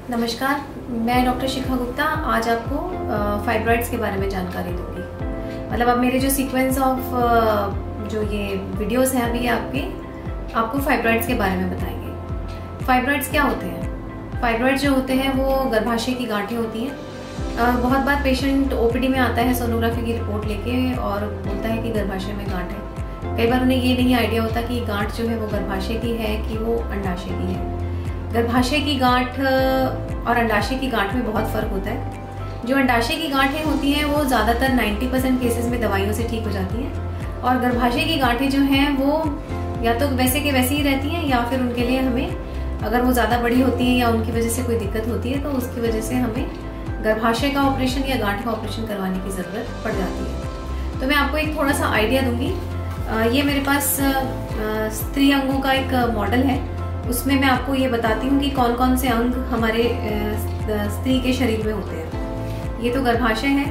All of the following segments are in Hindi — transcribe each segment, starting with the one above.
नमस्कार, मैं डॉक्टर शिखा गुप्ता आज आपको फाइब्रॉइड्स के बारे में जानकारी दूंगी। मतलब अब मेरे जो सीक्वेंस ऑफ जो ये वीडियोस हैं अभी आपको फाइब्रॉइड्स के बारे में बताएंगे। फाइब्रॉइड्स क्या होते हैं? फाइब्रॉइड्स जो होते हैं वो गर्भाशय की गांठें होती हैं। बहुत बार पेशेंट ओपीडी में आता है सोनोग्राफी की रिपोर्ट लेके और बोलता है कि गर्भाशय में गांठ है। कई बार उन्हें ये नहीं आइडिया होता कि गांठ जो है वो गर्भाशय की है कि वो अंडाशय की है। गर्भाशय की गांठ और अंडाशय की गांठ में बहुत फर्क होता है। जो अंडाशय की गांठें होती हैं वो ज़्यादातर 90% केसेस में दवाइयों से ठीक हो जाती हैं और गर्भाशय की गांठें जो हैं वो या तो वैसे के वैसे ही रहती हैं या फिर उनके लिए हमें अगर वो ज़्यादा बड़ी होती हैं या उनकी वजह से कोई दिक्कत होती है तो उसकी वजह से हमें गर्भाशय का ऑपरेशन या गांठ का ऑपरेशन करवाने की ज़रूरत पड़ जाती है। तो मैं आपको एक थोड़ा सा आइडिया दूंगी। ये मेरे पास स्त्री अंगों का एक मॉडल है, उसमें मैं आपको ये बताती हूँ कि कौन कौन से अंग हमारे स्त्री के शरीर में होते हैं। ये तो गर्भाशय है,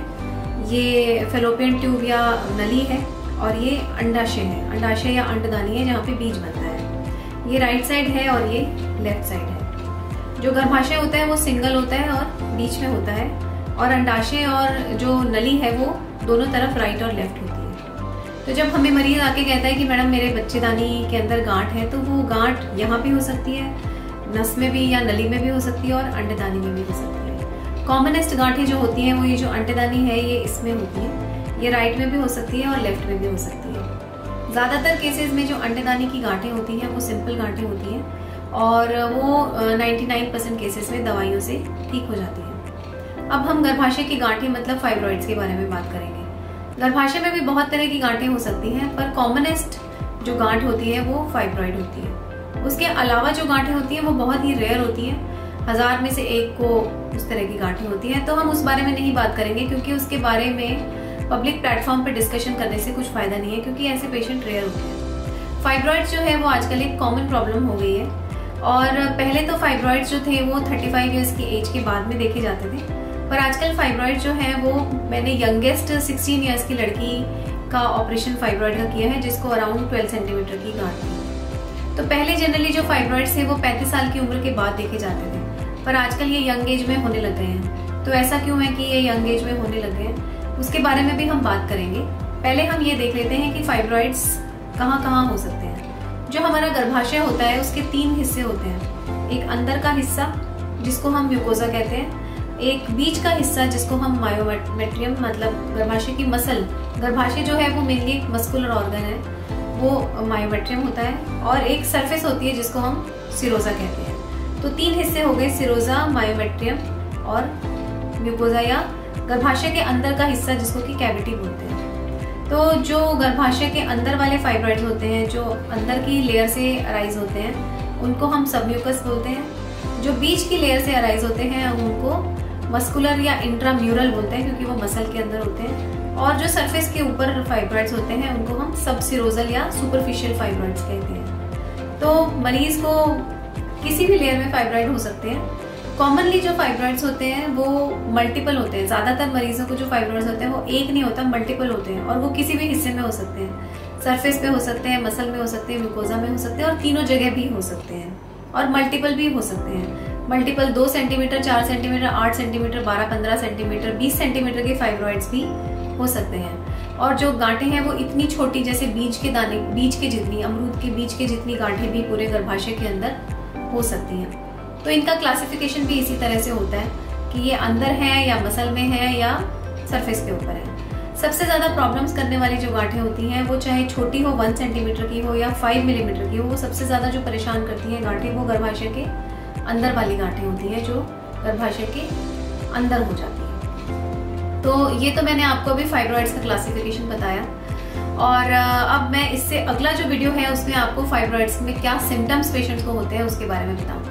ये फेलोपियन ट्यूब या नली है और ये अंडाशय है, अंडाशय या अंडदानी है जहाँ पे बीज बनता है। ये राइट साइड है और ये लेफ्ट साइड है। जो गर्भाशय होता है वो सिंगल होता है और बीच में होता है और अंडाशय और जो नली है वो दोनों तरफ राइट और लेफ्ट होती है। तो जब हमें मरीज आके कहता है कि मैडम मेरे बच्चेदानी के अंदर गांठ है, तो वो गांठ यहाँ भी हो सकती है, नस में भी या नली में भी हो सकती है और अंडदानी में भी हो सकती है। कॉमनेस्ट गांठें जो होती हैं वो ये जो अंडदानी है ये इसमें होती है, ये राइट में भी हो सकती है और लेफ्ट में भी हो सकती है। ज़्यादातर केसेस में जो अंडदानी की गांठें होती हैं वो सिंपल गांठें होती हैं और वो 99% केसेस में दवाइयों से ठीक हो जाती हैं। अब हम गर्भाशय की गांठें मतलब फाइब्रॉइड्स के बारे में बात करेंगे। गर्भाशय में भी बहुत तरह की गांठें हो सकती हैं, पर कॉमनेस्ट जो गांठ होती है वो फाइब्रॉइड होती है। उसके अलावा जो गांठें होती हैं वो बहुत ही रेयर होती हैं, 1000 में से एक को उस तरह की गांठें होती हैं। तो हम उस बारे में नहीं बात करेंगे क्योंकि उसके बारे में पब्लिक प्लेटफॉर्म पर डिस्कशन करने से कुछ फायदा नहीं है क्योंकि ऐसे पेशेंट रेयर होते हैं। फाइब्रॉइड्स जो है वो आजकल एक कॉमन प्रॉब्लम हो गई है और पहले तो फाइब्रॉइड्स जो थे वो 35 ईयर्स की एज के बाद में देखे जाते थे, पर आजकल फाइब्रॉइड जो है वो मैंने यंगेस्ट 16 इयर्स की लड़की का ऑपरेशन फाइब्रॉइड का किया है जिसको अराउंड 12 सेंटीमीटर की गांठ थी। तो पहले जनरली जो फाइब्रॉइड्स थे वो 35 साल की उम्र के बाद देखे जाते थे, पर आजकल ये यंग एज में होने लग गए हैं। तो ऐसा क्यों है कि ये यंग एज में होने लग गए हैं, उसके बारे में भी हम बात करेंगे। पहले हम ये देख लेते हैं कि फाइब्रॉइड्स कहाँ कहाँ हो सकते हैं। जो हमारा गर्भाशय होता है उसके 3 हिस्से होते हैं। एक अंदर का हिस्सा जिसको हम म्यूकोजा कहते हैं, एक बीच का हिस्सा जिसको हम मायोमेट्रियम मतलब गर्भाशय की मसल, गर्भाशय जो है वो मेनली एक मस्कुलर ऑर्गन है, वो मायोमेट्रियम होता है, और एक सरफेस होती है जिसको हम सिरोजा कहते हैं। तो 3 हिस्से हो गए, सिरोजा, मायोमेट्रियम और म्यूकोजा या गर्भाशय के अंदर का हिस्सा जिसको कि कैविटी बोलते हैं। तो जो गर्भाशय के अंदर वाले फाइब्रॉइड्स होते हैं जो अंदर की लेयर से अराइज होते हैं उनको हम सबम्यूकस बोलते हैं। जो बीच की लेयर से अराइज होते हैं उनको मस्कुलर या इंट्राम्यूरल बोलते हैं क्योंकि वो मसल के अंदर होते हैं, और जो सरफेस के ऊपर फाइब्रॉइड्स होते हैं उनको हम सबसिरोजल या सुपरफिशियल फाइब्रॉइड्स कहते हैं। तो मरीज को किसी भी लेयर में फाइब्रॉइड हो सकते हैं। कॉमनली जो फाइब्रॉइड्स होते हैं वो मल्टीपल होते हैं। ज्यादातर मरीजों को जो फाइब्रॉइड्स होते हैं वो एक नहीं होता, मल्टीपल होते हैं और वो किसी भी हिस्से में हो सकते हैं। सरफेस पे हो सकते हैं, मसल में हो सकते हैं, म्यूकोजा में हो सकते हैं और तीनों जगह भी हो सकते हैं, और मल्टीपल भी हो सकते हैं। Multiple 2 centimetre, 4 centimetre, 8 centimetre, 12-15 centimetre, 20 centimetre के फाइब्रॉइड्स भी हो सकते हैं। और जो गांठें हैं वो इतनी छोटी जैसे बीज के दाने, बीज के जितनी, अमरूद के बीज के जितनी गांठें भी पूरे गर्भाशय के अंदर हो सकती हैं। तो इनका क्लासिफिकेशन भी इसी तरह से होता है कि ये अंदर है या मसल में है या सरफेस के ऊपर है। सबसे ज्यादा प्रॉब्लम्स करने वाली जो गांठें होती हैं वो चाहे छोटी हो, 1 सेंटीमीटर की हो या 5 मिलीमीटर की हो, वो सबसे ज्यादा जो परेशान करती है गांठें वो गर्भाशय के अंदर वाली गांठें होती है जो गर्भाशय के अंदर हो जाती है। तो ये तो मैंने आपको अभी फाइब्रॉइड्स का क्लासिफिकेशन बताया, और अब मैं इससे अगला जो वीडियो है उसमें आपको फाइब्रॉइड्स में क्या सिम्टम्स पेशेंट्स को होते हैं उसके बारे में बताऊंगी।